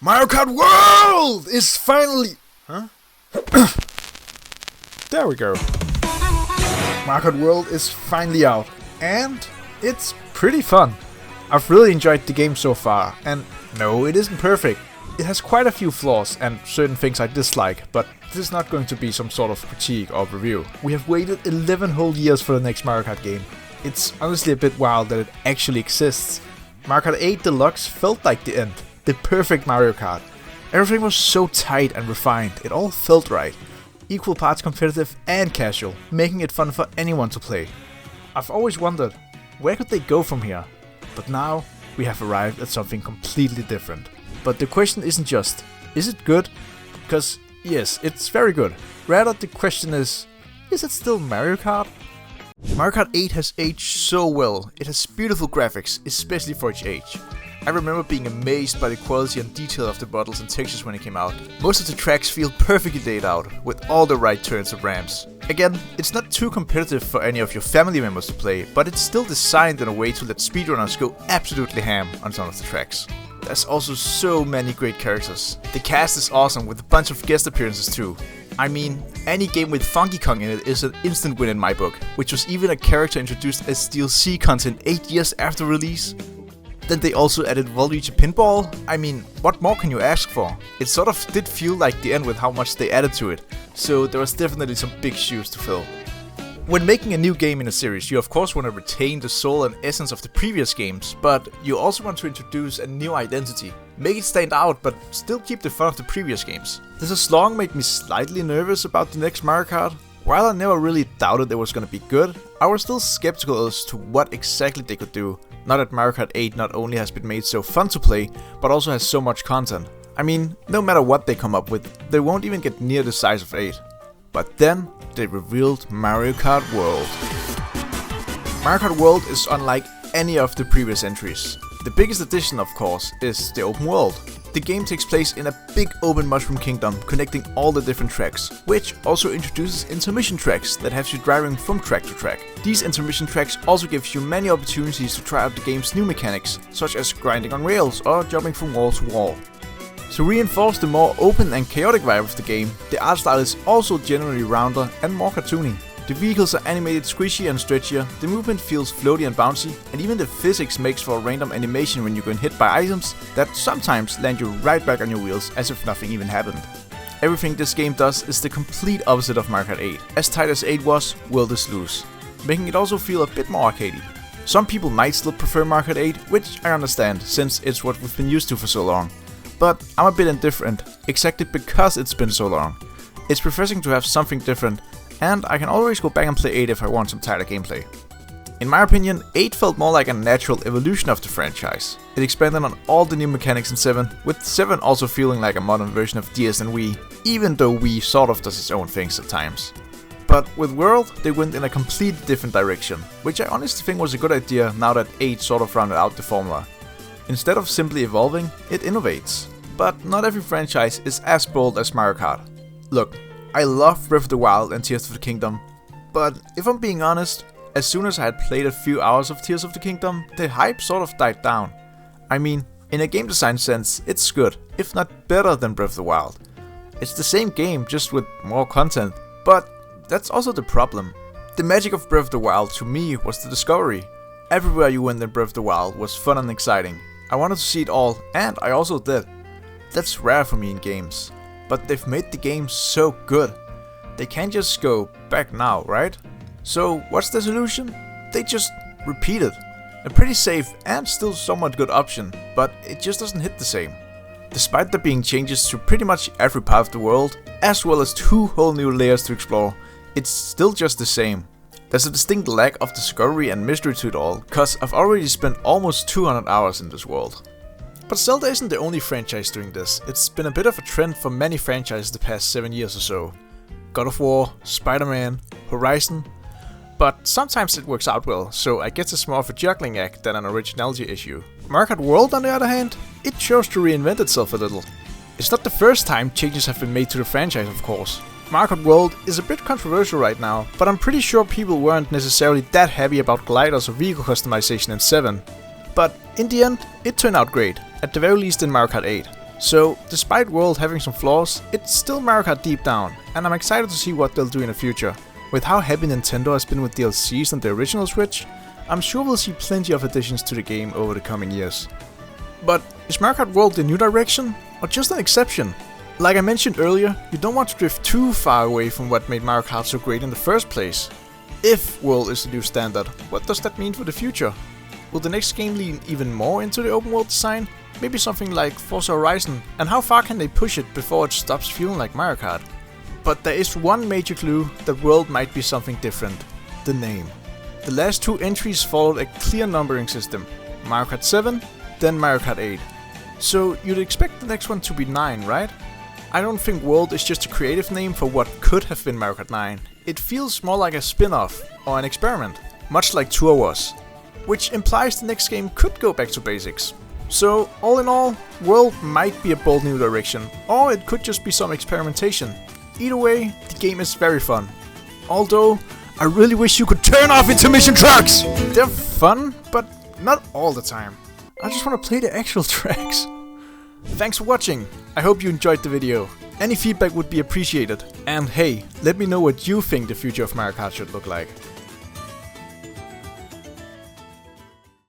Mario Kart World is finally... Huh? There we go. Mario Kart World is finally out, and it's pretty fun. I've really enjoyed the game so far, and no, it isn't perfect. It has quite a few flaws and certain things I dislike, but this is not going to be some sort of critique or review. We have waited 11 whole years for the next Mario Kart game. It's honestly a bit wild that it actually exists. Mario Kart 8 Deluxe felt like the end. The perfect Mario Kart. Everything was so tight and refined, it all felt right. Equal parts competitive and casual, making it fun for anyone to play. I've always wondered, where could they go from here? But now, we have arrived at something completely different. But the question isn't just, is it good? Because yes, it's very good. Rather, the question is it still Mario Kart? Mario Kart 8 has aged so well. It has beautiful graphics, especially for its age. I remember being amazed by the quality and detail of the models and textures when it came out. Most of the tracks feel perfectly laid out, with all the right turns and ramps. Again, it's not too competitive for any of your family members to play, but it's still designed in a way to let speedrunners go absolutely ham on some of the tracks. There's also so many great characters. The cast is awesome with a bunch of guest appearances too. I mean, any game with Funky Kong in it is an instant win in my book, which was even a character introduced as DLC content 8 years after release. Then they also added Waluigi Pinball. I mean, what more can you ask for? It sort of did feel like the end with how much they added to it, so there was definitely some big shoes to fill. When making a new game in a series, you of course want to retain the soul and essence of the previous games, but you also want to introduce a new identity. Make it stand out, but still keep the fun of the previous games. This slong made me slightly nervous about the next Mario Kart. While I never really doubted it was gonna be good, I was still skeptical as to what exactly they could do. Now that Mario Kart 8 not only has been made so fun to play, but also has so much content. I mean, no matter what they come up with, they won't even get near the size of 8. But then, they revealed Mario Kart World. Mario Kart World is unlike any of the previous entries. The biggest addition, of course, is the open world. The game takes place in a big open mushroom kingdom connecting all the different tracks, which also introduces intermission tracks that have you driving from track to track. These intermission tracks also give you many opportunities to try out the game's new mechanics, such as grinding on rails or jumping from wall to wall. To reinforce the more open and chaotic vibe of the game, the art style is also generally rounder and more cartoony. The vehicles are animated squishy and stretchier, the movement feels floaty and bouncy, and even the physics makes for a random animation when you get hit by items that sometimes land you right back on your wheels as if nothing even happened. Everything this game does is the complete opposite of Mario Kart 8. As tight as 8 was, World is loose, making it also feel a bit more arcadey. Some people might still prefer Mario Kart 8, which I understand, since it's what we've been used to for so long. But I'm a bit indifferent, exactly because it's been so long. It's refreshing to have something different, and I can always go back and play 8 if I want some tighter gameplay. In my opinion, 8 felt more like a natural evolution of the franchise. It expanded on all the new mechanics in 7, with 7 also feeling like a modern version of DS and Wii, even though Wii sort of does its own things at times. But with World, they went in a completely different direction, which I honestly think was a good idea now that 8 sort of rounded out the formula. Instead of simply evolving, it innovates. But not every franchise is as bold as Mario Kart. Look, I love Breath of the Wild and Tears of the Kingdom, but if I'm being honest, as soon as I had played a few hours of Tears of the Kingdom, the hype sort of died down. I mean, in a game design sense, it's good, if not better than Breath of the Wild. It's the same game, just with more content, but that's also the problem. The magic of Breath of the Wild to me was the discovery. Everywhere you went in Breath of the Wild was fun and exciting. I wanted to see it all, and I also did. That's rare for me in games. But they've made the game so good. They can't just go back now, right? So what's the solution? They just repeat it. A pretty safe and still somewhat good option, but it just doesn't hit the same. Despite there being changes to pretty much every part of the world, as well as 2 whole new layers to explore, it's still just the same. There's a distinct lack of discovery and mystery to it all, cause I've already spent almost 200 hours in this world. But Zelda isn't the only franchise doing this. It's been a bit of a trend for many franchises the past 7 years or so. God of War, Spider-Man, Horizon. But sometimes it works out well, so I guess it's more of a juggling act than an originality issue. Mario Kart World, on the other hand, it chose to reinvent itself a little. It's not the first time changes have been made to the franchise, of course. Mario Kart World is a bit controversial right now, but I'm pretty sure people weren't necessarily that happy about gliders or vehicle customization in 7. But in the end, it turned out great, at the very least in Mario Kart 8. So, despite World having some flaws, it's still Mario Kart deep down, and I'm excited to see what they'll do in the future. With how happy Nintendo has been with DLCs on the original Switch, I'm sure we'll see plenty of additions to the game over the coming years. But is Mario Kart World the new direction, or just an exception? Like I mentioned earlier, you don't want to drift too far away from what made Mario Kart so great in the first place. If World is the new standard, what does that mean for the future? Will the next game lean even more into the open world design? Maybe something like Forza Horizon, and how far can they push it before it stops feeling like Mario Kart? But there is one major clue that World might be something different: the name. The last two entries followed a clear numbering system: Mario Kart 7, then Mario Kart 8. So you'd expect the next one to be 9, right? I don't think World is just a creative name for what could have been Mario Kart 9. It feels more like a spin-off or an experiment, much like Tour was, which implies the next game could go back to basics. So, all in all, World might be a bold new direction, or it could just be some experimentation. Either way, the game is very fun. Although, I really wish you could turn off intermission tracks! They're fun, but not all the time. I just want to play the actual tracks. Thanks for watching. I hope you enjoyed the video. Any feedback would be appreciated. And hey, let me know what you think the future of Mario Kart should look like.